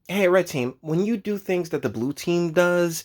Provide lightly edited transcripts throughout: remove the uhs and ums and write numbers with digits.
Hey, red team, when you do things that the blue team does,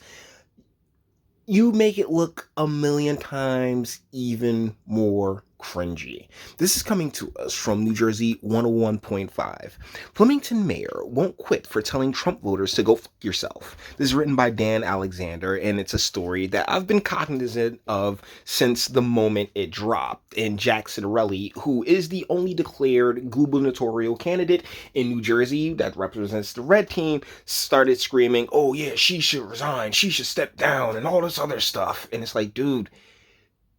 you make it look a million times even more cringy. This is coming to us from New Jersey 101.5. Flemington mayor won't quit for telling Trump voters to go fuck yourself. This is written by Dan Alexander, and it's a story that I've been cognizant of since the moment it dropped. And Jack Citarelli, who is the only declared gubernatorial candidate in New Jersey that represents the red team, started screaming, oh yeah, she should resign, she should step down, and all this other stuff. And it's like, dude,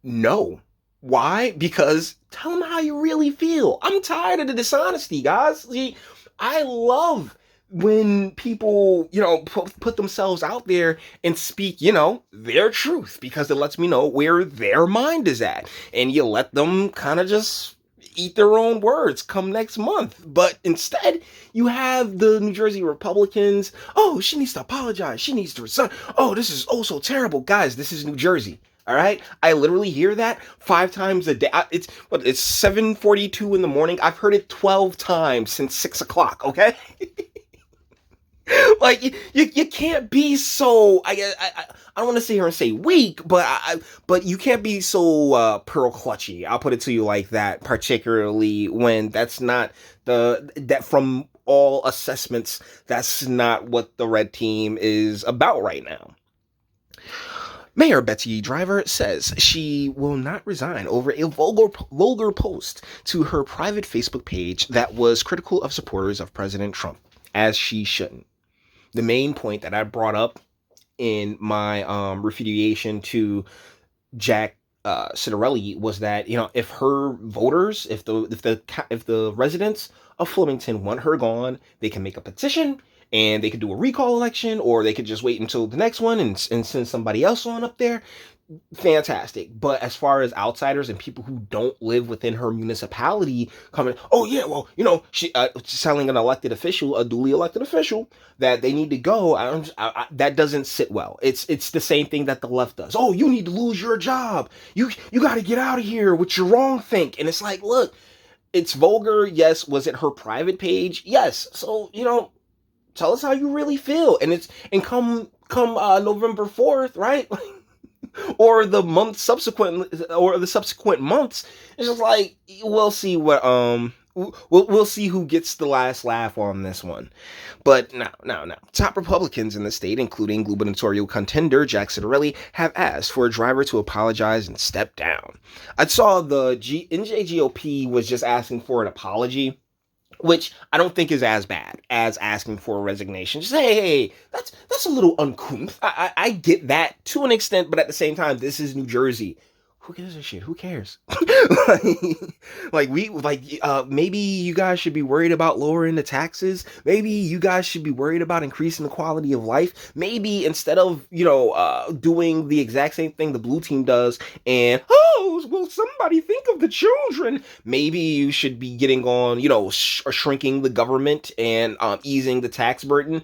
no. Why? Because tell them how you really feel. I'm tired of the dishonesty, guys. See, I love when people, put themselves out there and speak, their truth, because it lets me know where their mind is at. And you let them kind of just eat their own words come next month. But instead, you have the New Jersey Republicans. Oh, she needs to apologize. She needs to resign. Oh, this is oh so terrible. Guys, this is New Jersey. All right, I literally hear that 5 times a day. It's 7:42 in the morning. I've heard it 12 times since 6 o'clock. Okay, like you can't be so. I don't want to sit here and say weak, but you can't be so pearl clutchy. I'll put it to you like that. Particularly when that's not that from all assessments, that's not what the red team is about right now. Mayor Betsy Driver says she will not resign over a vulgar post to her private Facebook page that was critical of supporters of President Trump, as she shouldn't. The main point that I brought up in my refutation to Jack Citarelli was that, if her voters, if the residents of Flemington want her gone, they can make a petition and they could do a recall election, or they could just wait until the next one and send somebody else on up there. Fantastic. But as far as outsiders and people who don't live within her municipality coming, oh yeah, well, she telling an elected official, a duly elected official, that they need to go. That doesn't sit well. It's the same thing that the left does. Oh, you need to lose your job. You got to get out of here with your wrong think. And it's like, look, it's vulgar. Yes. Was it her private page? Yes. So tell us how you really feel. And come November 4th, right? Or the subsequent months, it's just like we'll see what we'll see who gets the last laugh on this one. But now, top Republicans in the state, including gubernatorial contender Jack Citarelli, have asked for a driver to apologize and step down. I saw the NJGOP was just asking for an apology, which I don't think is as bad as asking for a resignation. Just hey, that's a little uncouth. I get that to an extent, but at the same time, this is New Jersey. Who gives a shit? Who cares? Maybe you guys should be worried about lowering the taxes. Maybe you guys should be worried about increasing the quality of life. Maybe instead of doing the exact same thing the blue team does, and oh, will somebody think of the children? Maybe you should be getting on, shrinking the government and easing the tax burden.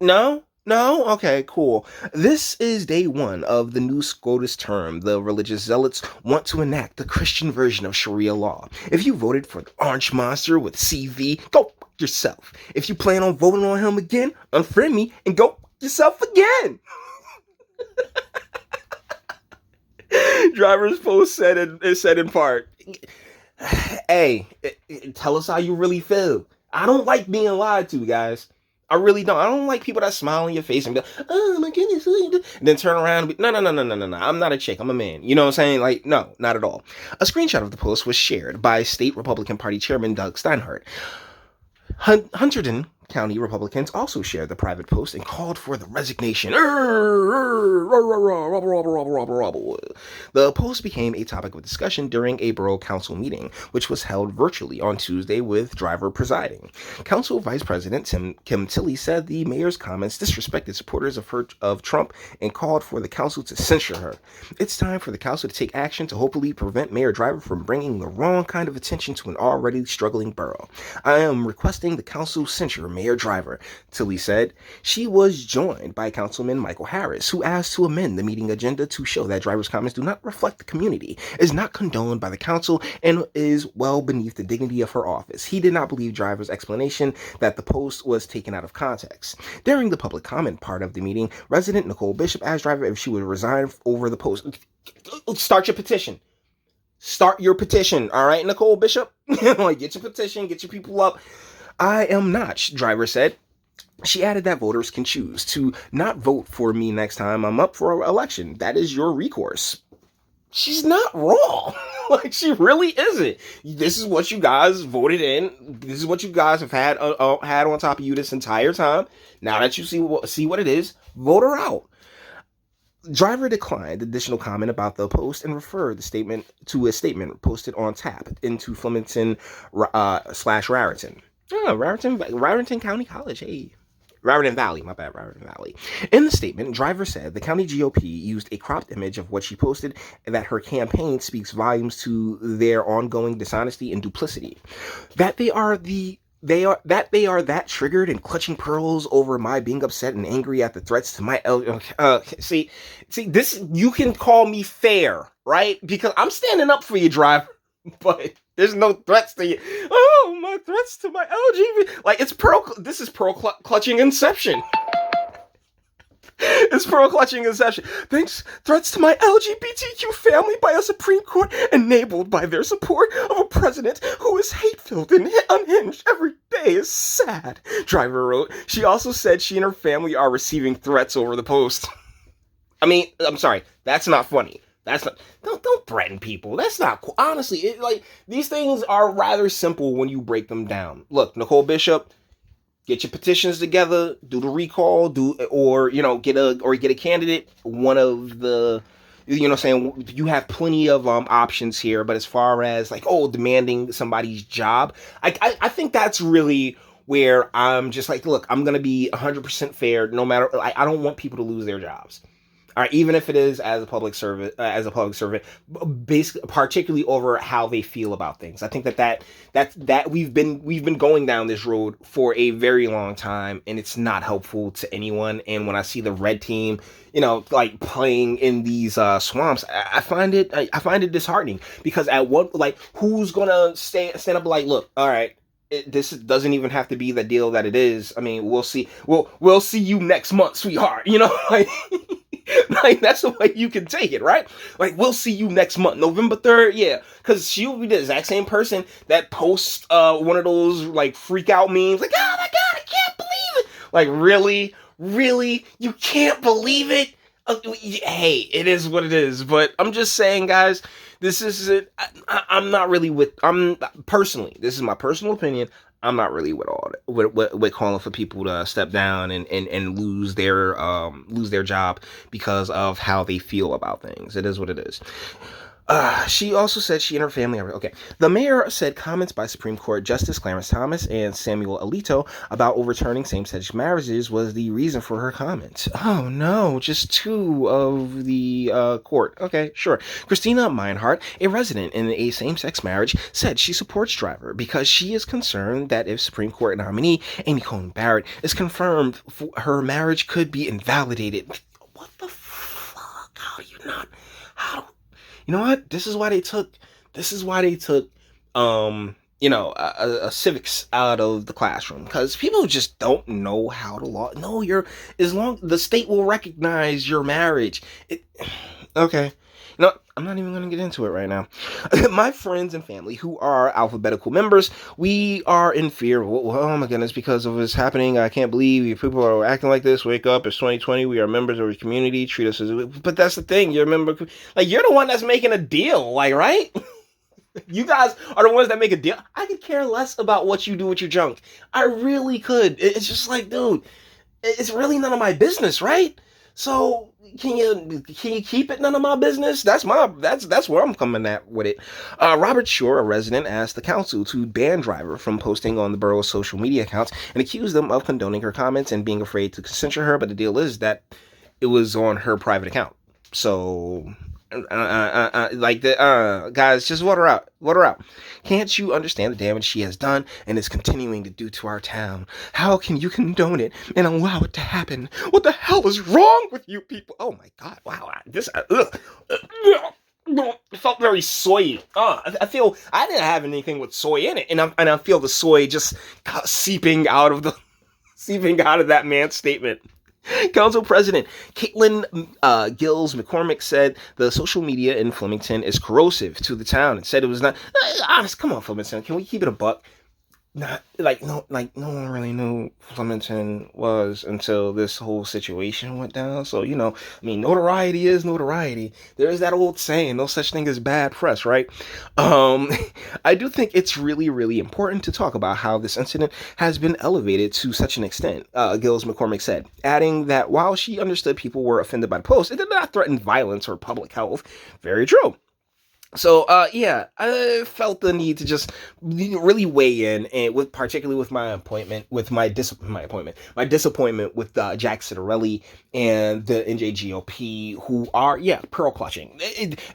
No. No? Okay, cool. This is day one of the new SCOTUS term. The religious zealots want to enact the Christian version of Sharia law. If you voted for the orange monster with CV, go yourself. If you plan on voting on him again, unfriend me and go yourself again. Driver's post said in part, hey, tell us how you really feel. I don't like being lied to, guys. I really don't. I don't like people that smile in your face and be like, oh my goodness, and then turn around and be, no. I'm not a chick. I'm a man. You know what I'm saying? Like, no, not at all. A screenshot of the post was shared by State Republican Party Chairman Doug Steinhardt. Hunterdon County Republicans also shared the private post and called for the resignation. The post became a topic of discussion during a borough council meeting, which was held virtually on Tuesday with Driver presiding. Council Vice President Kim Tilley said the mayor's comments disrespected supporters of Trump and called for the council to censure her. It's time for the council to take action to hopefully prevent Mayor Driver from bringing the wrong kind of attention to an already struggling borough. I am requesting the council censure Mayor Mayor Driver, Tilly said. She was joined by Councilman Michael Harris, who asked to amend the meeting agenda to show that Driver's comments do not reflect the community, is not condoned by the council, and is well beneath the dignity of her office. He did not believe Driver's explanation that the post was taken out of context. During the public comment part of the meeting, resident Nicole Bishop asked Driver if she would resign over the post. Start your petition. Start your petition, all right, Nicole Bishop? Like, get your petition, get your people up. I am not, Driver said. She added that voters can choose to not vote for me next time I'm up for election. That is your recourse. She's not wrong. Like, she really isn't. This is what you guys voted in. This is what you guys have had on top of you this entire time. Now that you see what it is, vote her out. Driver declined additional comment about the post and referred the statement to a statement posted on tap into Flemington / Raritan. Oh, Raritan County College. Hey. Raritan Valley, my bad, Raritan Valley. In the statement, Driver said the county GOP used a cropped image of what she posted and that her campaign speaks volumes to their ongoing dishonesty and duplicity. That they are that triggered and clutching pearls over my being upset and angry at the threats to my see this, you can call me fair, right? Because I'm standing up for you, Driver, but there's no threats to you. Oh, my threats to my LGBT, like, this is pearl clutching inception. It's pearl clutching inception. Thanks, threats to my LGBTQ family by a Supreme Court enabled by their support of a president who is hate-filled and unhinged every day is sad, Driver wrote. She also said she and her family are receiving threats over the post. I mean, I'm sorry, that's not funny. That's not, don't threaten people. That's not cool. Honestly, these things are rather simple when you break them down. Look, Nicole Bishop, get your petitions together, do the recall, get a candidate. One of the, saying, you have plenty of options here. But as far as demanding somebody's job, I think that's really where I'm just like, look, I'm gonna be 100% fair. No matter, I don't want people to lose their jobs. All right, even if it is as a public servant, basically, particularly over how they feel about things. I think that we've been going down this road for a very long time, and it's not helpful to anyone. And when I see the red team, playing in these swamps, I find it disheartening, because at what, who's gonna stand up and look, all right, this doesn't even have to be the deal that it is. I mean, we'll see. We'll see you next month, sweetheart. That's the way you can take it, right? We'll see you next month, November 3rd. Yeah, because she'll be the exact same person that posts one of those freak out memes, oh my god, I can't believe it. Really, you can't believe it? Hey, it is what it is. But I'm just saying, guys, this is it. I'm not really personally. This is my personal opinion. I'm not really with all that, with calling for people to step down and lose their job because of how they feel about things. It is what it is. She also said she and her family are okay. The mayor said comments by Supreme Court Justice Clarence Thomas and Samuel Alito about overturning same-sex marriages was the reason for her comments. Oh no, just two of the court. Okay, sure. Christina Meinhardt, a resident in a same-sex marriage, said she supports Driver because she is concerned that if Supreme Court nominee Amy Coney Barrett is confirmed, her marriage could be invalidated. What the fuck? How do you not? You know what? This is why they took a civics out of the classroom, because people just don't know how to law. No, the state will recognize your marriage. Okay. No, I'm not even going to get into it right now. My friends and family who are alphabetical members, we are in fear. Oh my goodness, because of what's happening. I can't believe people are acting like this. Wake up, it's 2020. We are members of a community. Treat us as... But that's the thing. You're a member... you're the one that's making a deal, right? You guys are the ones that make a deal. I could care less about what you do with your junk. I really could. It's just dude, it's really none of my business, right? So can you keep it none of my business? That's where I'm coming at with it. Robert Shore, a resident, asked the council to ban Driver from posting on the borough's social media accounts and accused them of condoning her comments and being afraid to censure her. But the deal is that it was on her private account. So Guys, just water out. Water out. Can't you understand the damage she has done and is continuing to do to our town? How can you condone it and allow it to happen? What the hell is wrong with you people? Oh my god, wow. It felt very soy. I feel I didn't have anything with soy in it, and I feel the soy just seeping out of that man's statement. Council President Caitlin Gills McCormick said the social media in Flemington is corrosive to the town and said it was not honest. Come on, Flemington, can we keep it a buck? Not no one really knew Flemington was until this whole situation went down. So notoriety is notoriety. There's that old saying, no such thing as bad press, right? I do think it's really, really important to talk about how this incident has been elevated to such an extent. Gills McCormick said, adding that while she understood people were offended by the post, it did not threaten violence or public health. Very true. So, I felt the need to just really weigh in, and particularly with my appointment, my disappointment with Jack Citarelli and the NJGOP, who are, pearl clutching.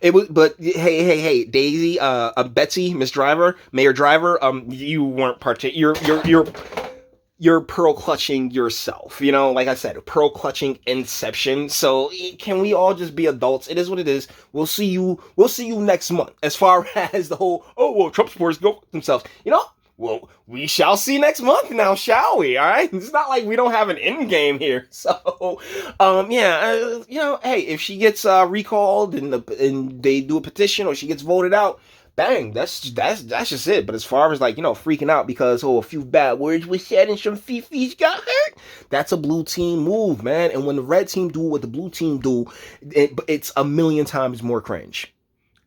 It was, but hey, Daisy, Betsy, Miss Driver, Mayor Driver, you weren't you're pearl clutching yourself, like I said, pearl clutching inception. So can we all just be adults? It is what it is. We'll see you next month. As far as the whole, Trump supporters go themselves, well, we shall see next month now, shall we? All right. It's not like we don't have an end game here. So, hey, if she gets recalled and they do a petition, or she gets voted out, bang, that's just it. But as far as freaking out because a few bad words were said and some fifis got hurt, that's a blue team move, man. And when the red team do what the blue team do, it's a million times more cringe.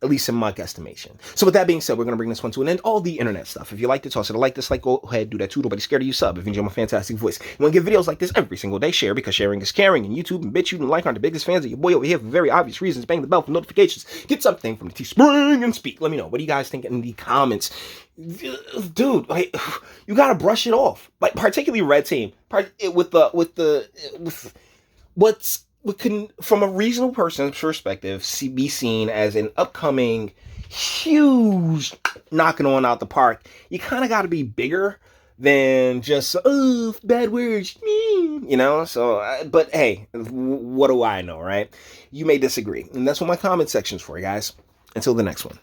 At least in my guesstimation. So with that being said, we're going to bring this one to an end. All the internet stuff. If you like to toss it a like, dislike, go ahead, do that too. Nobody's scared of you. Sub if you enjoy my fantastic voice. You want to get videos like this every single day, share, because sharing is caring. And YouTube and Bitchute and like aren't the biggest fans of your boy over here for very obvious reasons. Bang the bell for notifications. Get something from the Teespring and speak. Let me know. What do you guys think in the comments? Dude, you got to brush it off. Particularly red team. What can, from a reasonable person's perspective, be seen as an upcoming huge knocking on out the park. You kind of got to be bigger than just bad words, So, but hey, what do I know, right? You may disagree, and that's what my comment section's for, guys. Until the next one.